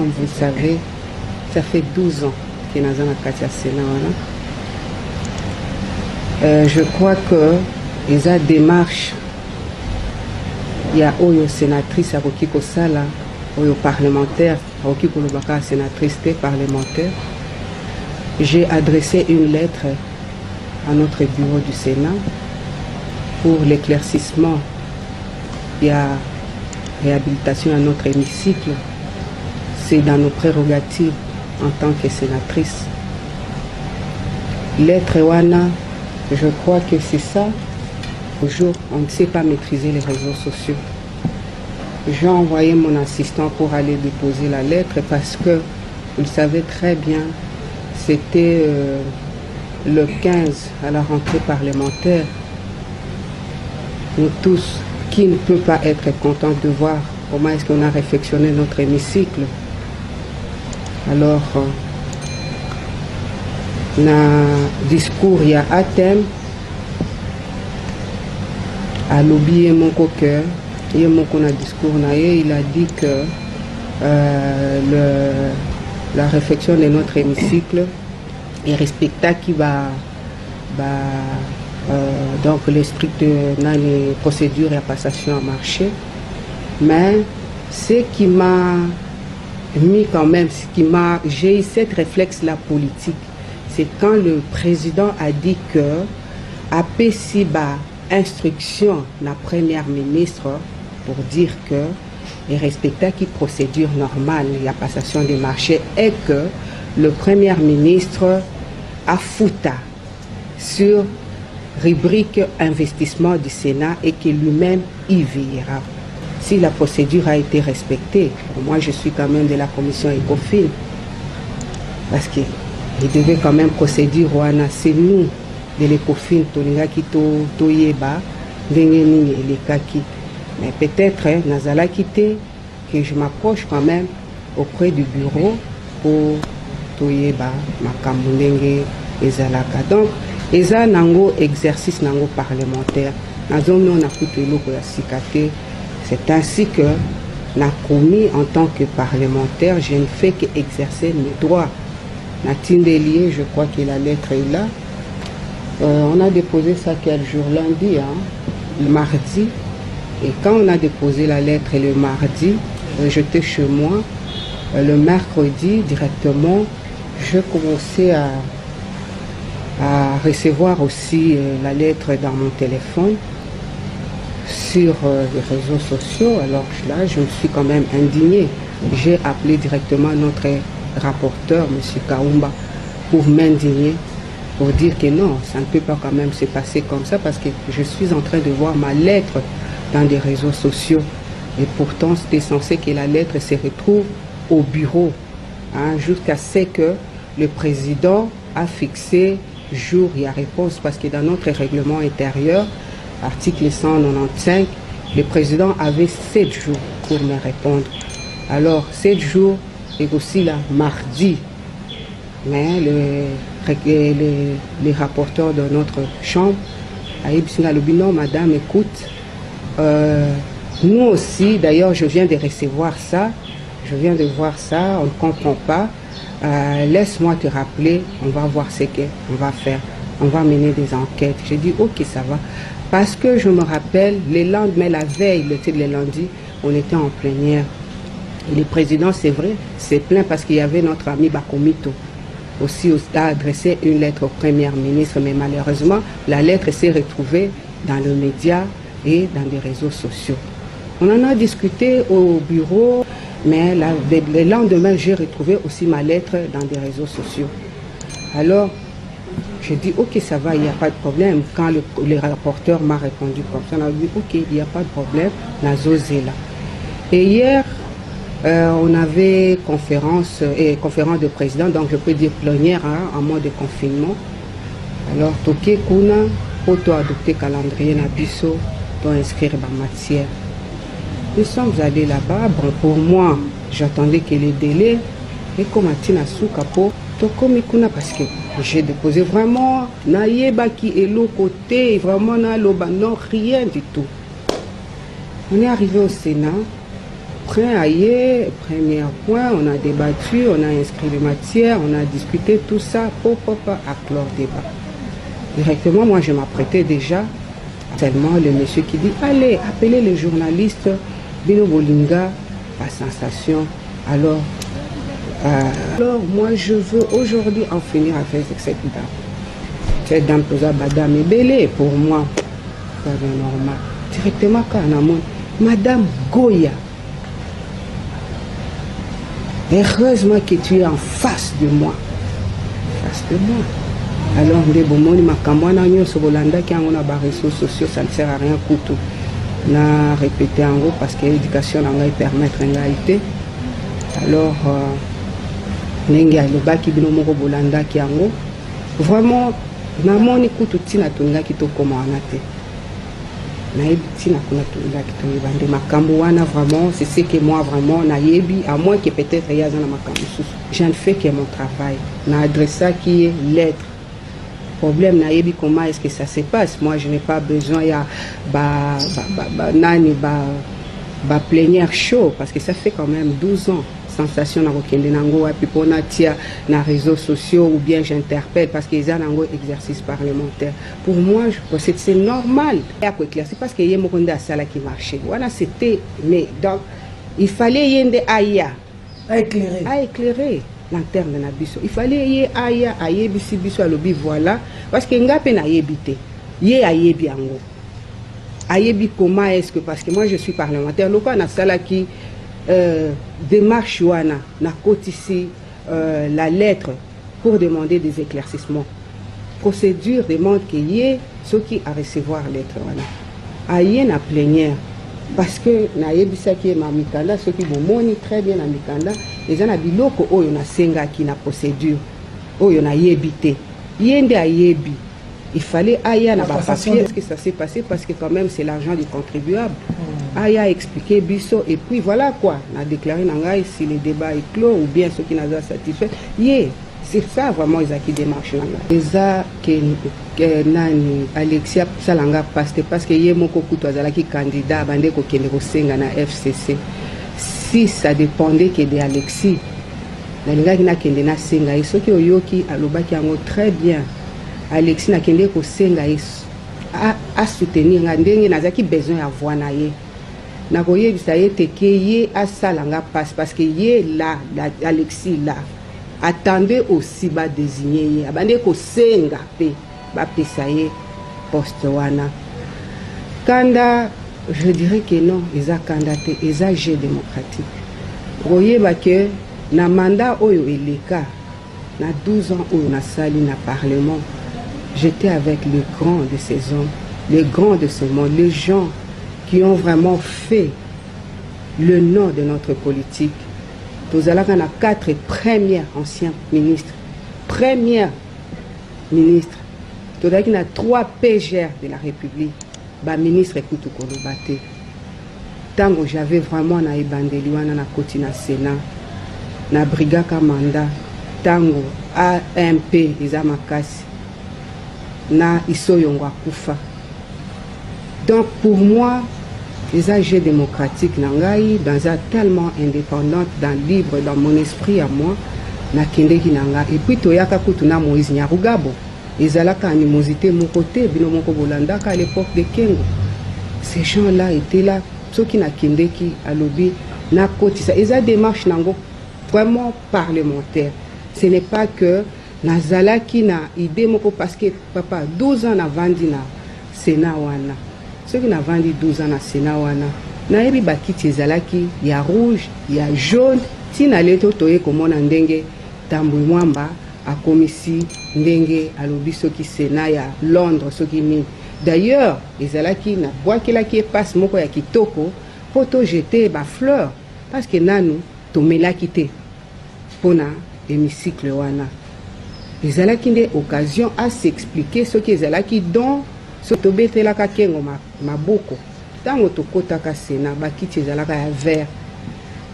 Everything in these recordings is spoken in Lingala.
comme vous le savez, ça fait 12 ans que nous avons Katia Sénat. Je crois que les démarches, il y a Oyo sénatrice à Rokiko Sala, Oyo parlementaire, Rokiko Lobaka sénatrice parlementaire. J'ai adressé une lettre à notre bureau du Sénat pour l'éclaircissement. Il y a réhabilitation à notre hémicycle. C'est dans nos prérogatives en tant que sénatrice. Lettre Wana, je crois que c'est ça. Aujourd'hui, on ne sait pas maîtriser les réseaux sociaux. J'ai envoyé mon assistant pour aller déposer la lettre parce que, vous le savez très bien, c'était le 15 à la rentrée parlementaire. Nous tous, qui ne peut pas être content de voir comment est-ce qu'on a réfectionné notre hémicycle. Alors, dans le discours, il y a un thème. À l'objet et mon coqueur, il a dit que la réflexion de notre hémicycle est respectable qui va donc l'esprit de les procédures et la passation à marché. Mais ce qui m'a mis quand même, j'ai eu cette réflexe la politique, c'est quand le président a dit que à Pessiba instruction la première ministre pour dire que les respectable qui procédure normale, la passation des marchés, et que le premier ministre a fouta sur rubrique investissement du Sénat et que lui-même y veillera. Si la procédure a été respectée, moi je suis quand même de la commission ECOFIN, parce qu'il devait quand même procéder, c'est nous de l'ECOFIN, mais peut-être Nazala quitté que je m'approche quand même auprès du bureau pour Toyeba, Makamulenge et Zalaka. Donc, ils ont un exercice parlementaire. C'est ainsi que, commis en tant que parlementaire, je ne fais qu'exercer mes droits. Natindelier, je crois que la lettre est là. On a déposé ça quel jour? Lundi, le mardi. Et quand on a déposé la lettre le mardi, j'étais chez moi. Le mercredi, directement, je commençais à recevoir aussi la lettre dans mon téléphone sur les réseaux sociaux. Alors là, je me suis quand même indignée. J'ai appelé directement notre rapporteur, M. Kaumba, pour m'indigner, pour dire que non, ça ne peut pas quand même se passer comme ça parce que je suis en train de voir ma lettre dans des réseaux sociaux. Et pourtant, c'était censé que la lettre se retrouve au bureau, jusqu'à ce que le président a fixé jour et à réponse, parce que dans notre règlement intérieur, article 195, le président avait 7 jours pour me répondre. Alors, 7 jours et aussi là, mardi. Mais les rapporteurs de notre chambre, non, madame, écoute, nous aussi, d'ailleurs, je viens de recevoir ça, on ne comprend pas. Laisse-moi te rappeler, on va voir ce qu'on va faire, on va mener des enquêtes. J'ai dit, ok, ça va. Parce que je me rappelle, les lendemains, la veille, le lundi, on était en plénière. Et le président, c'est vrai, s'est plaint parce qu'il y avait notre ami Bakomito aussi a adressé une lettre au Premier ministre, mais malheureusement, la lettre s'est retrouvée dans le média et dans les réseaux sociaux. On en a discuté au bureau, mais le lendemain, j'ai retrouvé aussi ma lettre dans des réseaux sociaux. Alors, j'ai dit, ok, ça va, il n'y a pas de problème. Quand le rapporteur m'a répondu comme ça, on a dit, ok, il n'y a pas de problème, la zosé là. Et hier, on avait conférence de président, donc je peux dire plénière, en mode de confinement. Alors, Toké Kuna, pour adopter calendrier Nabiso, pour inscrire ma matière. Nous sommes allés là-bas. Bon, pour moi, j'attendais que les délais, et comme Atina Soukapo, Tokomi Kuna, parce que j'ai déposé vraiment, Naïeba qui est l'autre côté, vraiment, non, rien du tout. On est arrivé au Sénat. après, premier point, on a débattu, on a inscrit les matières, on a discuté tout ça pour à clore débat. Directement, moi, je m'apprêtais déjà. Tellement le monsieur qui dit, allez, appelez les journalistes, Bino Bolinga, la sensation. Alors, moi, je veux aujourd'hui en finir avec cette dame. Cette dame, madame est belle pour moi. C'est normal. Directement, quand Madame Goya. Heureusement que tu es en face de moi. Face de moi. Alors, réseaux sociaux, ça ne sert à rien couteau. Na répété en gros parce que l'éducation va permettre une réalité. Alors, vraiment, namoni kutu tina tunga kito komanate. Vraiment, c'est ce que moi vraiment nayebi, à moins que peut-être il y a un makambu. Je ne fais que mon travail. Na adressa qui est lettre. Problème nayebi comment est-ce que ça se passe. Moi je n'ai pas besoin ya plénière chaud parce que ça fait quand même 12 ans. Sensation na kokende nango et puis on a tia na réseaux sociaux ou bien j'interpelle parce qu'ils ont un exercice parlementaire. Pour moi je pense que c'est normal. C'est parce qu'il y a mokonda sala qui marchait. Voilà c'était mais donc il fallait yende aya à éclairer lanterne na biso. Il fallait y aya ayebisi biso alobi voilà parce que ngape na yebité. Ye ayebi yango. Ayebi comment est-ce que parce que moi je suis parlementaire loko na sala qui démarche wana na kotisi la lettre pour demander des éclaircissements. Procédure demande que y ceux qui a recevoir lettre wana. Aye na plénière parce que na yebisa ki ma mikanda ceux qui bomoni très bien na mikanda les ana biloko oyo na senga ki na procédure oyo na yebité yende ayebi il fallait aya na ba papier ce que ça s'est passé parce que quand même c'est l'argent du contribuable. Aya expliqué biso et puis voilà quoi on a déclaré nangai si le débat est clos ou bien ceux qui n'ont pas satisfait c'est ça vraiment ils a qui démarche nangai eza que nani Alexia salanga parce que ye moko kutu azala ki candidat bande ko kende ko senga na FCC si ça dépendait que de Alexis nalinga ki na kende na senga et ceux qui oyoki alobaki yango très bien Alexis na kende ko senga a soutenir ndenge nazaki besoin ya voix na ye na koyebisa ye teke ye asalanga passe parce que ye là Alexis là attendez aussi ba désigner ye abande ko senga pe ba pesa ye poste wana kanda je dirais que non eza kanda te eza jeu démocratique koyeba que na mandat oyo eleka na 12 ans oyo na sali na parlement j'étais avec les grands de ces hommes, les grands de ce monde, les gens qui ont vraiment fait le nom de notre politique. Nous allons à 4 premiers anciens ministres. Première ministre. Nous avons 3 PGR de la République. Ba ministre Koutou Kolobate. Tango j'avais vraiment na Ebandeliwana na koti na Sénat, na Brigaka Manda, tango AMP Izamakasi. Na Isoyongwa Koufa. Donc pour moi, les AG démocratiques nangai dans un tellement indépendante, dans libre, dans mon esprit à moi, na kendeki nanga et puis toyaka kutuna Moïse Nyarugabo. Ezalaka animosité mon côté, bino moko bolanda à l'époque de Kengo. Ces gens-là étaient là, ceux qui na kendeki à lobby na koti ça. Eza démarche nango vraiment parlementaire. Ce n'est pas que nazalaki na idée moko parce que papa 12 ans na vandi na Sénat wana ceux qui na vandi 12 ans na Sénat wana na yebi bakiti ezalaki ya rouge ya jaune tina leto toye komona ndenge Tambwe Mwamba akomisi ndenge alobi soki Sénat ya Londres soki mi d'ailleurs ezalaki na bwakelaki passe moko ya kitoko poto jeter ba fleur parce que nanu tomelaki te pona hémicycle wana. Les alaki des occasions à s'expliquer ce qu'ils alaki dont ce tobete la kakengo maboko tango to kota ka Sénat bakiti zalaka ya vert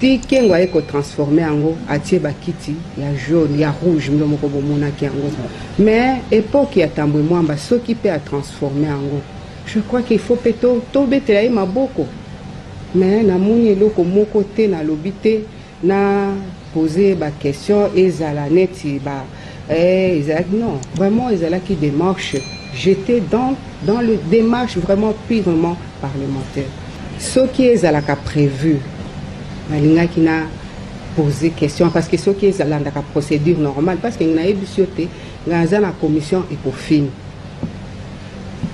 ti kengo eko transformer ango atie bakiti ya jaune ya rouge mlomo ko bomona kengo mais époque ya Tambwe Mwamba ce qui peut a transformer ango je crois qu'il faut peto tobete la maboko mais na moni eloko moko te na lobité na poser ba question ezala neti ba non, vraiment ezalaki démarche. J'étais dans le démarche vraiment purement parlementaire. Ce qui est à la prévu, malinga qui n'a posé question parce que ce qui est à la procédure normale parce qu'il n'a ébussioté dans la commission et pour fin.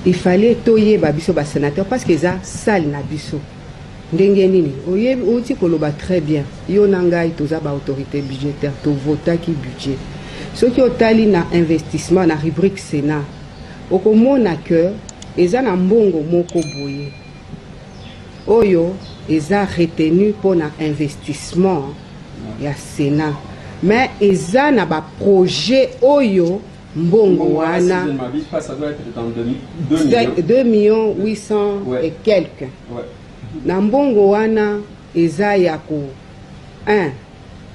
Il fallait toyer babiso ba sénateur parce que ça sale na biso. Ndenge nini oye outi koloba très bien. Yo nangai toza ba autorité budgétaire to vota ki budget. Ce qui otali na investissement na rubrique Sénat. Okomona que eza na mbongo moko boye. Oyo eza retenu pour na investissement ya Sénat. Mais eza na ba projet oyo mbongo wana 2 millions 800 et quelques. Na mbongo wana eza ya ko 1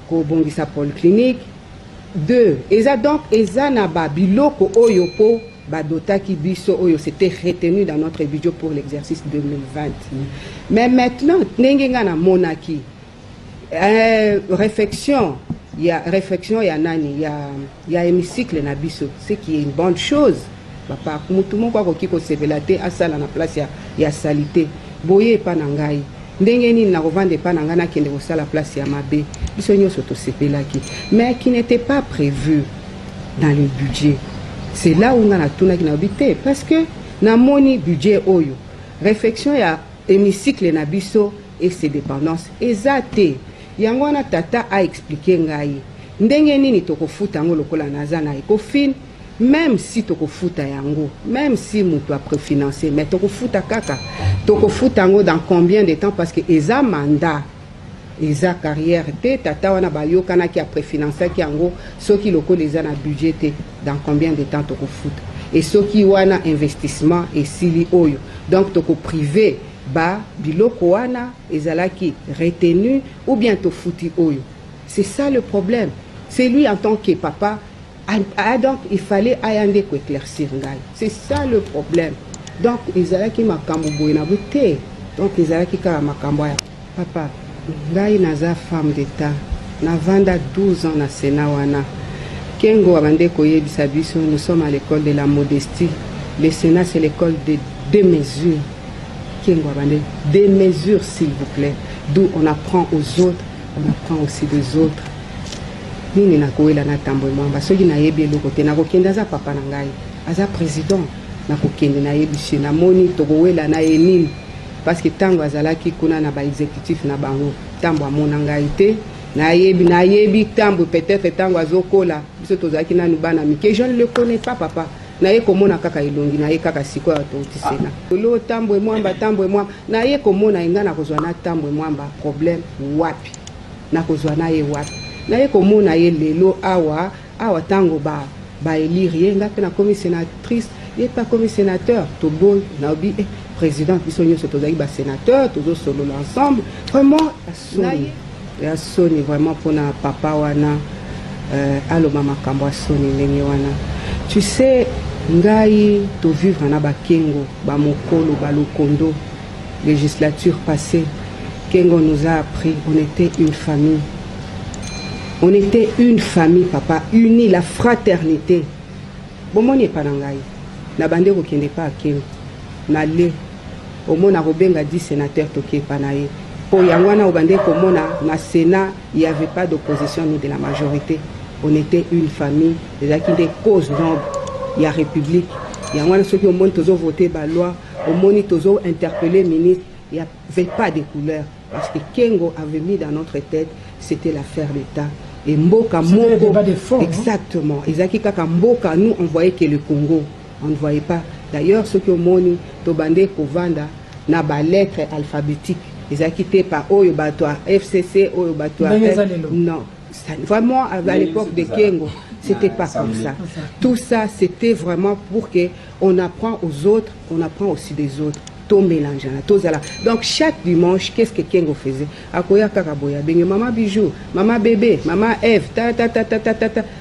ko bongisa polyclinique 2 eza donc eza na ba biloko oyo po badotaki biso oyo c'était retenu dans notre budget pour l'exercice 2020. Mais maintenant nengenga na monaki réflexion ya nani ya hémicycle na biso ce qui est une bonne chose papa mutu moko akoki ko sevelate asala na place ya salité boye pa na ngai ndenge nini na kovande pa na ngai na kende kosala place ya mabe biso nyonso to sepelaki mais qui n'était pas prévu dans le budget. C'est là où on a tout n'habité parce que na moni budget oyo réflexion ya hémicycle na biso et ses dépendances ezate yango na tata a expliqué ngai ndenge nini tokofuta ngo lokola nazana ekofin même si tokofuta yango même si mutu a préfinancé mais tokofuta kaka tokofuta ngo dans combien de temps parce que eza mandat eza carrière te tata wana bayokana ki a préfinancé ki yango soki lokola eza na budget te dans combien de temps tokofuta et soki wana investissement et sili oyo donc toko privé ba biloko wana ezalaki retenu ou bien tofuti oyo. C'est ça le problème. C'est lui en tant que papa donc il fallait ayande ko éclaircir ngai. C'est ça le problème. Donc ezalaki makambo boye na buté. Donc ezalaki ka makambo ya papa ngai naza femme d'état na vanda 12 ans na Sénat wana kengo abande koyebisa biso nous sommes à l'école de la modestie. Le Sénat c'est l'école de deux mesures. Kengo abande des mesures s'il vous plaît. D'où on apprend aux autres, on apprend aussi des autres. Nini na koela na tambo mwamba soki na yebi eloko te na kokenda za papa na ngai aza président na kokende na yebi na moni tokowela na enini parce que tango azalaki kuna na ba exécutif na bango tambo amona ngai te na yebi tambo peut-être tango azokola biso tozaki na nubana mike je ne le connais pas papa na ye komona kaka elongi na ye kaka sikoyo atoti Sénat lo tambo mwamba na ye komona inga na kozwa na tambo mwamba problème wapi na kozwa na ye wapi na ye komona ye lelo awa tango ba élire ye nga na comme sénatrice ye pas comme sénateur to bon na obi président biso nyonso tozaki ba sénateur tozo solo l'ensemble vraiment ya soni vraiment pour na papa wana aloma makambo soni ndenge wana tu sais ngai to vivre na bakengo ba mokolo ba lokondo législature passée Kengo nous a appris on était une famille. On était une famille, papa, unie, la fraternité. Bon, mon n'est pas nangai. Na bande ko kende pas akem. Na le. Au mona robenga 10 sénateurs toké panaye. Pour yangwana au bande ko mona na Sénat, il n'y avait pas d'opposition ni de la majorité. On était une famille. Les qui des causes nobles. Il y a République. Yangwana ceux qui ont monté tozo voté ba loi, au moni tozo interpellé ministre. Il n'y avait pas de couleur. Parce que Kengo avait mis dans notre tête, c'était l'affaire d'État. Et Mboka Moko, exactement. Ezaki Kaka Mboka, nous on voyait que le Congo, on ne voyait pas. D'ailleurs, ceux qui ont moni, Tobande Kovanda, n'a pas lettre alphabétique. Ezaki te pas Oyo Batoa, FCC, Oyo Batoa. Non, vraiment à l'époque de Kengo, c'était pas comme ça. Tout ça, c'était vraiment pour que on apprend aux autres, on apprend aussi des autres. Tout mélange, tout ça. Donc chaque dimanche, qu'est-ce que Kengo faisait? Akoya Kakaboya, bengue maman bijou, maman bébé, maman Eve, ta.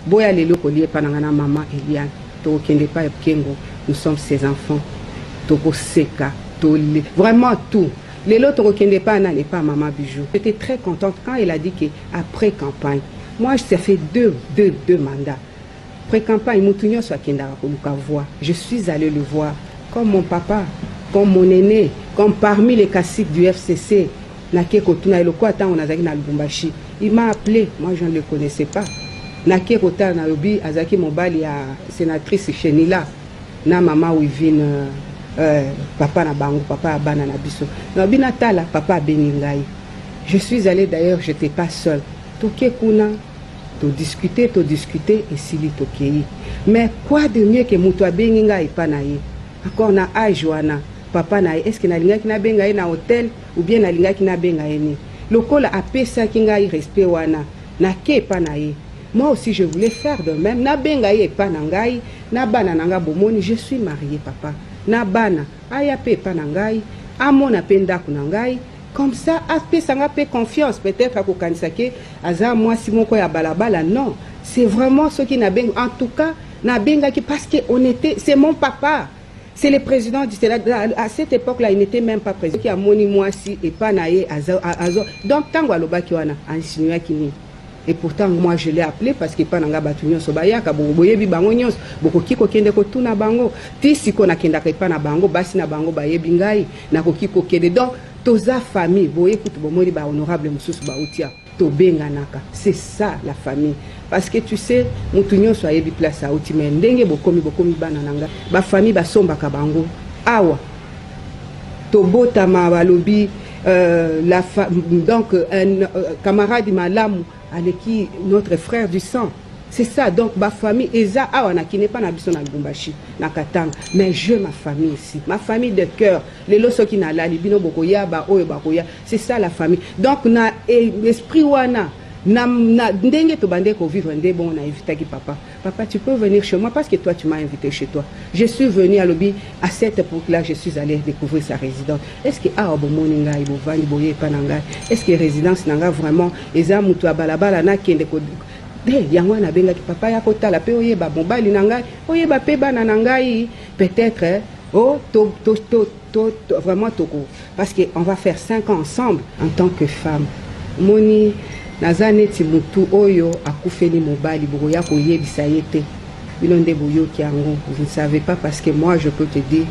Boya les locaux panangana maman Eliane. To kende pas Kengo, nous sommes ses enfants. Toko seka, vraiment tout. Les autres ne pas n'est pas maman bijou. J'étais très contente quand elle a dit qu'après campagne, moi ça fait deux mandats. Après campagne, je suis allée le voir comme mon papa, comme mon aîné, comme parmi les caciques du FCC. Il m'a appelé, moi je ne le connaissais pas. Nake Kota Naobi, Azaki Mobali, sénatrice Chenila, na maman Wivine, papa na bango, papa abana na biso. Naobi Natala, papa Beningai. Je suis allée d'ailleurs, je n'étais pas seule. Toke Kuna, to discuter, et Sili Tokei. Mais quoi de mieux que Moutoua Beningai Panaye? Encore na Ajoana, papa na est-ce que na linga ki na bengaye na hôtel ou bien na linga ki na bengaye ni? Lokola apesa kingai respect wana, na ke Panaye. Moi aussi, je voulais faire de même. Na bengaye panangai, na bana nanga bomoni, je suis mariée, papa. Na bana, ayape panangai, amona penda kunangai. Comme ça, ape sanga pe confiance. Peut-être à Kokanisake, aza moi si mon ya balabala. Non, c'est vraiment ce qui n'a benga. En tout cas, na benga qui parce qu'on était, c'est mon papa. C'est le président du Sénat. À cette époque-là, il n'était même pas président. Qui a moni moi si et panaye azo. Donc tango aloba ki wana, insinué kini. Et pourtant, moi, je l'ai appelé parce que pendant que sobaya kaboye bi bango nyos boko kiko kende ko tuna bango ti siko na kenda ka na bango basi na bango baye bingai na ko kiko kende donc toza famille boye kutu bomori ba honorable mususu ba utia to benga naka c'est ça la famille parce que tu sais mutu nyos ayebi place a uti mais ndenge bokomi bana nanga ba famille ba somba ka bango awa to botama balobi donc un camarade malamu avec qui notre frère du sang. C'est ça, donc ma famille, Eza Awana, qui n'est pas Nabiso na Lubumbashi, na Katanga, mais je, ma famille ici, ma famille de cœur, les loso qui n'a la libino bokoya, ba oyo bakoya, c'est ça la famille. Donc, na esprit wana, na ndenge to bande ko vivre ndé bon na invité ki papa. Papa, tu peux venir chez moi parce que toi tu m'as invité chez toi. Je suis venue à Lobi à cette époque-là, je suis allée découvrir sa résidence. Est-ce que ah bo moninga ibo vandi boye pananga? Est-ce que résidence nanga vraiment eza mutu abalabala na kende ko de yango na benga ki papa ya kotala pe oyeba bombali nanga oyeba pe bana nangai peut-être oh vraiment toko parce que on va faire 5 ans ensemble en tant que femme. Moni Nazaneti mutu oyo akufeli mobali boya ko yebisa yete bilonde boyo kiango. Vous ne savez pas parce que moi je peux te dire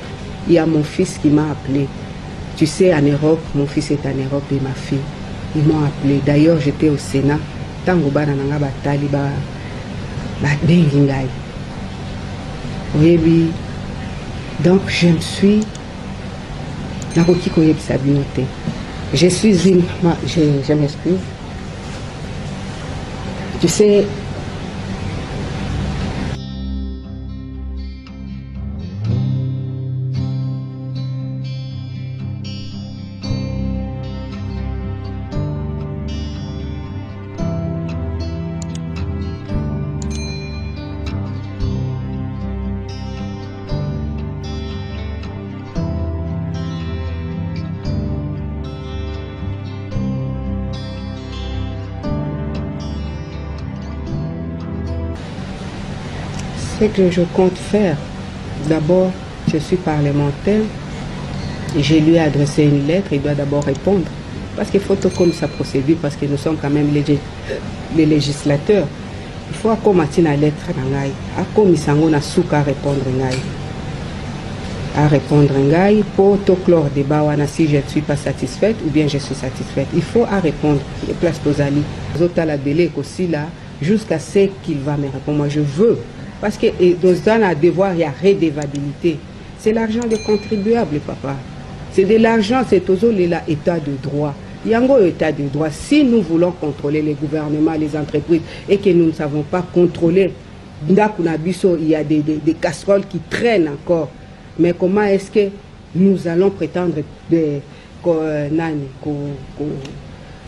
il y a mon fils qui m'a appelé. Tu sais en Europe, mon fils est en Europe et ma fille. Ils m'ont appelé. D'ailleurs j'étais au Sénat. Tango bana nanga batali ba bengingai. Oui. Donc je me suis nakoki ko yebisa binote. Je suis une je m'excuse. Tu sais, ce que je compte faire, d'abord, je suis parlementaire et je lui ai adressé une lettre, il doit d'abord répondre. Parce qu'il faut comme sa procédure, parce que nous sommes quand même les législateurs. Il faut accompagner la lettre à répondre pour tout clore débat si je ne suis pas satisfaite ou bien je suis satisfaite. Il faut à répondre. Les places posali. La délai aussi là jusqu'à ce qu'il va me répondre. Moi je veux. Parce que dans un devoir, il y a redevabilité. C'est l'argent des contribuables, papa. C'est de l'argent, c'est toujours l'état de droit. Il y a un état de droit. Si nous voulons contrôler les gouvernements, les entreprises, et que nous ne savons pas contrôler, il y a des casseroles qui traînent encore. Mais comment est-ce que nous allons prétendre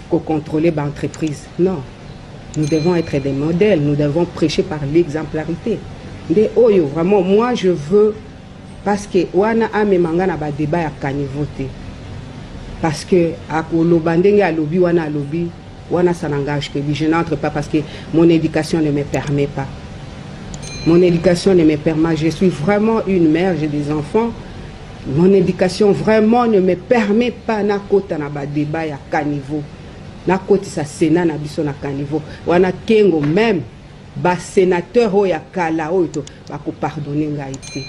contrôler l'entreprise? Non. Nous devons être des modèles, nous devons prêcher par l'exemplarité. Vraiment, moi je veux, parce que wana amemanga na ba débat ya kanivoté. Parce que à lobandenge à lobby wana lobby wana ça n'engage que lui. Je n'entre pas parce que mon éducation ne me permet pas. Mon éducation ne me permet. Je suis vraiment une mère, j'ai des enfants. Mon éducation vraiment ne me permet pas na kota na ba débat ya caniveau. Na koti sa Sénat na biso na caniveau. Wana kengo même ba sénateur o ya kala o to ba ko pardonner ngai te.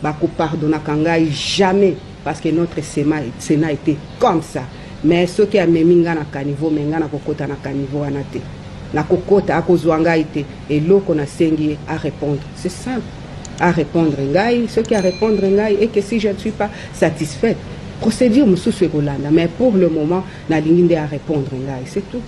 Ba ko pardonner ngai jamais parce que notre Sénat était comme ça. Mais ce qui a meminga na caniveau menga na kokota na caniveau wana te. Na kokota akozwa ngai te et loko na sengi à répondre. C'est simple. À répondre ngai, ce qui a répondre ngai et que si je ne suis pas satisfaite, procédure me sous mais pour le moment, na linginde à répondre ngai, c'est tout.